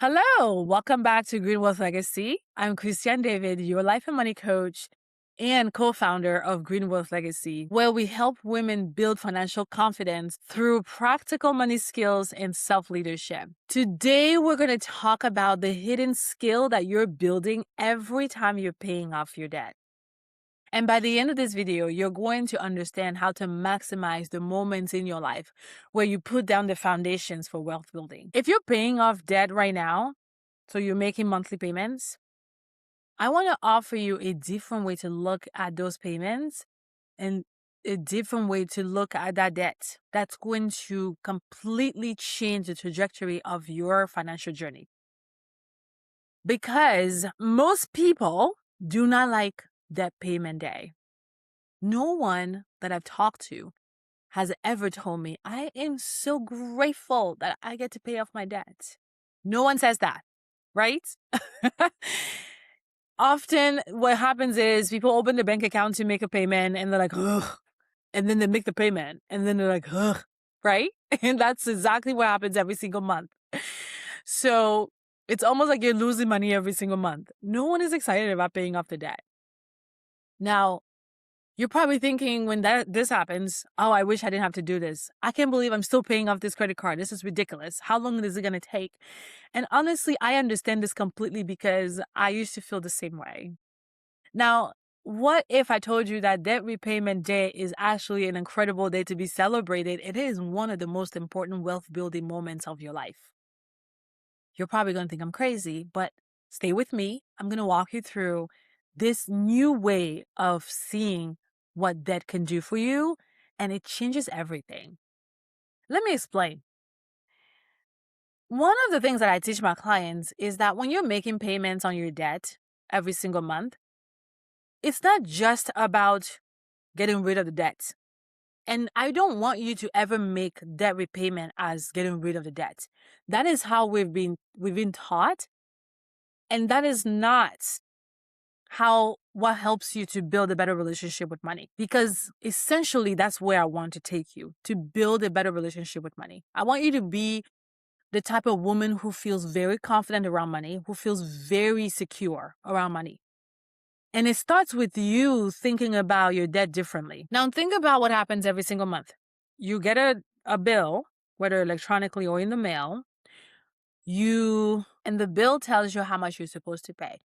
Hello, welcome back to Green Wealth Legacy. I'm Christiane David, your life and money coach and co founder of Green Wealth Legacy, where we help women build financial confidence through practical money skills and self leadership. Today, we're going to talk about the hidden skill that you're building every time you're paying off your debt. And by the end of this video, you're going to understand how to maximize the moments in your life where you put down the foundations for wealth building. If you're paying off debt right now, so you're making monthly payments, I want to offer you a different way to look at those payments and a different way to look at that debt that's going to completely change the trajectory of your financial journey. Because most people do not like debt payment day. No one that I've talked to has ever told me, I am so grateful that I get to pay off my debt. No one says that, right? Often what happens is people open the bank account to make a payment and they're like, ugh. And then they make the payment and then they're like, ugh, right? And that's exactly what happens every single month. So it's almost like you're losing money every single month. No one is excited about paying off the debt. Now, you're probably thinking when this happens, oh, I wish I didn't have to do this. I can't believe I'm still paying off this credit card. This is ridiculous. How long is it going to take? And honestly, I understand this completely because I used to feel the same way. Now, what if I told you that debt repayment day is actually an incredible day to be celebrated? It is one of the most important wealth building moments of your life. You're probably going to think I'm crazy, but stay with me. I'm going to walk you through this new way of seeing what debt can do for you, and it changes everything. Let me explain. One of the things that I teach my clients is that when you're making payments on your debt every single month, it's not just about getting rid of the debt. And I don't want you to ever make debt repayment as getting rid of the debt. That is how we've been taught, and that is not what helps you to build a better relationship with money. Because essentially that's where I want to take you, to build a better relationship with money. I want you to be the type of woman who feels very confident around money, who feels very secure around money. And it starts with you thinking about your debt differently. Now, think about what happens every single month. You get a bill, whether electronically or in the mail, and the bill tells you how much you're supposed to pay.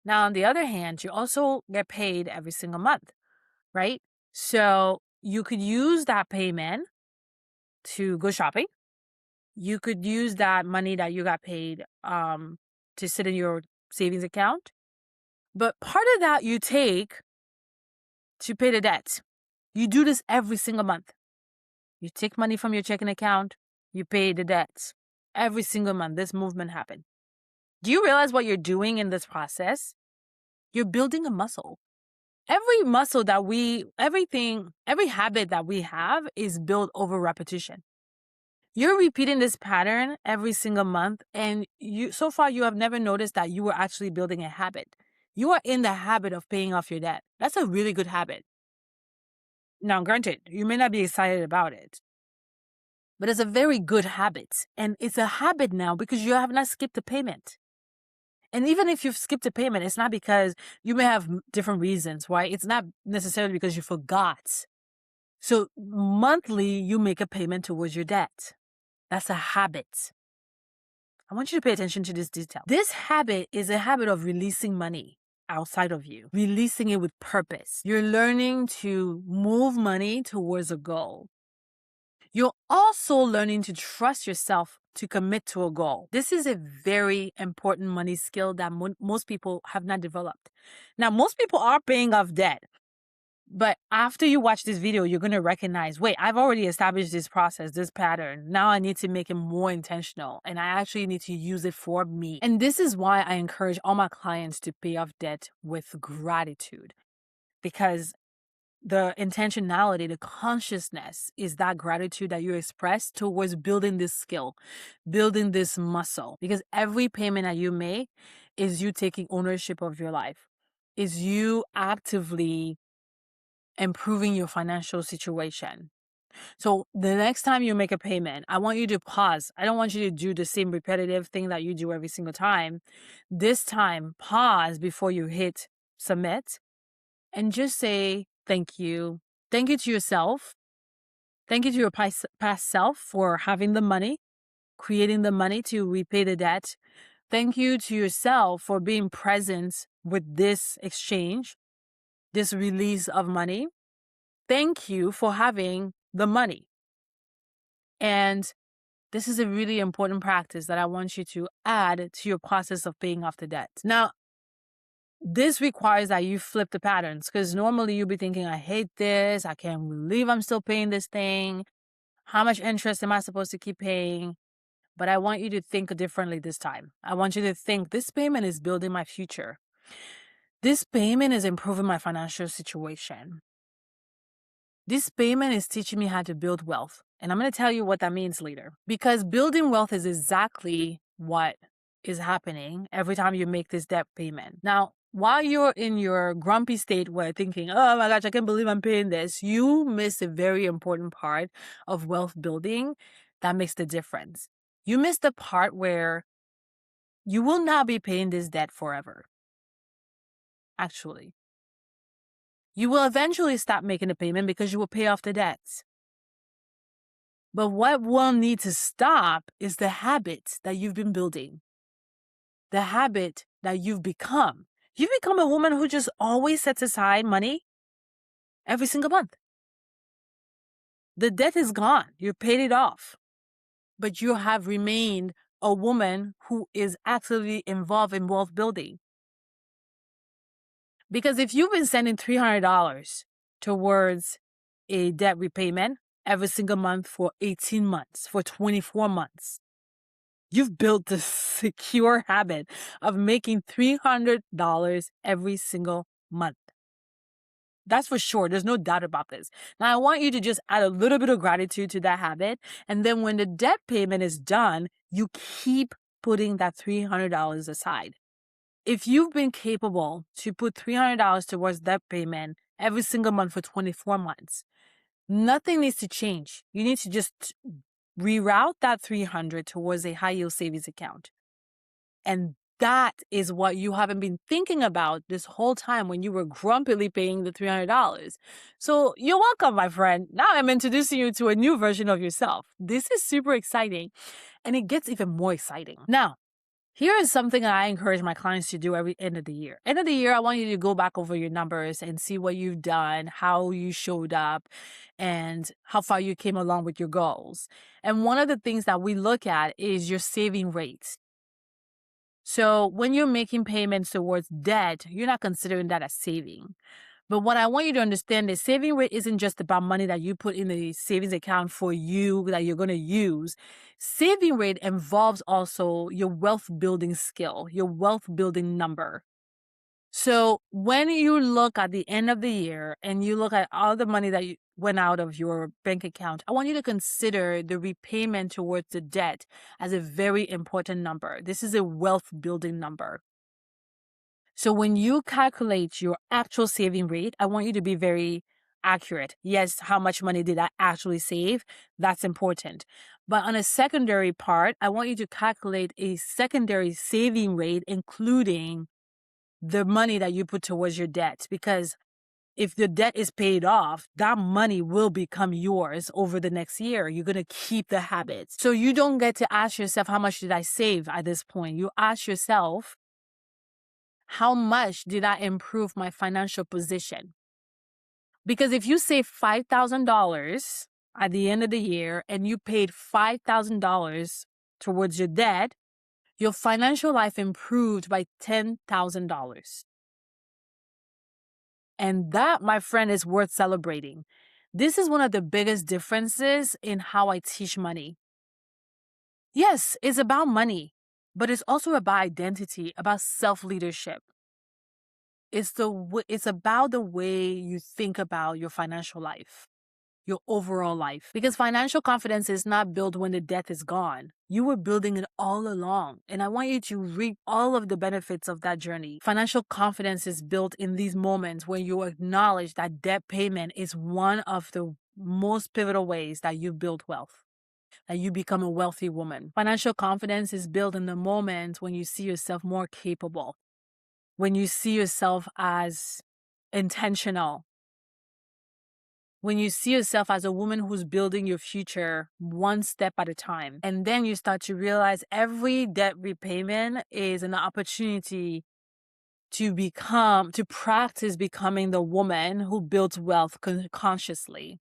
Now, on the other hand, you also get paid every single month, right? So you could use that payment to go shopping. You could use that money that you got paid to sit in your savings account. But part of that you take to pay the debt. You do this every single month. You take money from your checking account, you pay the debts. Every single month, this movement happens. Do you realize what you're doing in this process? You're building a muscle. Every habit that we have is built over repetition. You're repeating this pattern every single month, and so far you have never noticed that you were actually building a habit. You are in the habit of paying off your debt. That's a really good habit. Now, granted, you may not be excited about it, but it's a very good habit. And it's a habit now because you have not skipped a payment. And even if you've skipped a payment, it's not because you may have different reasons, right? It's not necessarily because you forgot. So monthly, you make a payment towards your debt. That's a habit. I want you to pay attention to this detail. This habit is a habit of releasing money outside of you, releasing it with purpose. You're learning to move money towards a goal. You're also learning to trust yourself to commit to a goal. This is a very important money skill that most people have not developed. Now, most people are paying off debt. But after you watch this video, you're going to recognize, wait, I've already established this process, this pattern. Now I need to make it more intentional, and I actually need to use it for me. And this is why I encourage all my clients to pay off debt with gratitude, because the intentionality, the consciousness is that gratitude that you express towards building this skill, building this muscle. Because every payment that you make is you taking ownership of your life, is you actively improving your financial situation. So the next time you make a payment, I want you to pause. I don't want you to do the same repetitive thing that you do every single time. This time, pause before you hit submit and just say thank you. Thank you to yourself. Thank you to your past self for having the money, creating the money to repay the debt. Thank you to yourself for being present with this exchange, this release of money. Thank you for having the money. And this is a really important practice that I want you to add to your process of paying off the debt. Now, this requires that you flip the patterns, because normally you'll be thinking, I hate this. I can't believe I'm still paying this thing. How much interest am I supposed to keep paying? But I want you to think differently this time. I want you to think this payment is building my future. This payment is improving my financial situation. This payment is teaching me how to build wealth. And I'm going to tell you what that means later. Because building wealth is exactly what is happening every time you make this debt payment. Now, while you're in your grumpy state where thinking, oh my gosh, I can't believe I'm paying this, you miss a very important part of wealth building that makes the difference. You miss the part where you will not be paying this debt forever. Actually, you will eventually stop making the payment because you will pay off the debts. But what will need to stop is the habit that you've been building, the habit that you've become. You've become a woman who just always sets aside money every single month. The debt is gone. You paid it off. But you have remained a woman who is actively involved in wealth building. Because if you've been sending $300 towards a debt repayment every single month for 18 months, for 24 months, you've built the secure habit of making $300 every single month. That's for sure. There's no doubt about this. Now, I want you to just add a little bit of gratitude to that habit. And then when the debt payment is done, you keep putting that $300 aside. If you've been capable to put $300 towards debt payment every single month for 24 months, nothing needs to change. You need to just reroute that $300 towards a high yield savings account. And that is what you haven't been thinking about this whole time when you were grumpily paying the $300. So you're welcome, my friend. Now I'm introducing you to a new version of yourself. This is super exciting, and it gets even more exciting. Now, here is something that I encourage my clients to do every end of the year. End of the year, I want you to go back over your numbers and see what you've done, how you showed up, and how far you came along with your goals. And one of the things that we look at is your saving rate. So when you're making payments towards debt, you're not considering that as saving. But what I want you to understand is saving rate isn't just about money that you put in the savings account for you that you're going to use. Saving rate involves also your wealth building skill, your wealth building number. So when you look at the end of the year and you look at all the money that went out of your bank account, I want you to consider the repayment towards the debt as a very important number. This is a wealth building number. So when you calculate your actual saving rate, I want you to be very accurate. Yes, how much money did I actually save? That's important. But on a secondary part, I want you to calculate a secondary saving rate, including the money that you put towards your debt. Because if the debt is paid off, that money will become yours over the next year. You're going to keep the habits. So you don't get to ask yourself, how much did I save at this point? You ask yourself, how much did I improve my financial position? Because if you save $5,000 at the end of the year and you paid $5,000 towards your debt, your financial life improved by $10,000. And that, my friend, is worth celebrating. This is one of the biggest differences in how I teach money. Yes, it's about money, but it's also about identity, about self-leadership. It's about the way you think about your financial life. your overall life. Because financial confidence is not built when the debt is gone. You were building it all along. And I want you to reap all of the benefits of that journey. Financial confidence is built in these moments when you acknowledge that debt payment is one of the most pivotal ways that you build wealth, that you become a wealthy woman. Financial confidence is built in the moments when you see yourself more capable, when you see yourself as intentional, when you see yourself as a woman who's building your future one step at a time. And then you start to realize every debt repayment is an opportunity to practice becoming the woman who builds wealth consciously.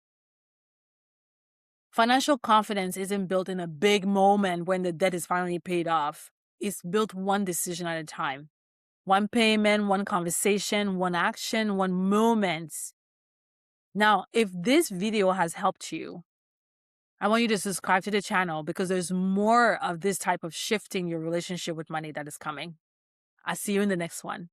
Financial confidence isn't built in a big moment when the debt is finally paid off. It's built one decision at a time. One payment, one conversation, one action, one moment. Now, if this video has helped you, I want you to subscribe to the channel because there's more of this type of shifting your relationship with money that is coming. I'll see you in the next one.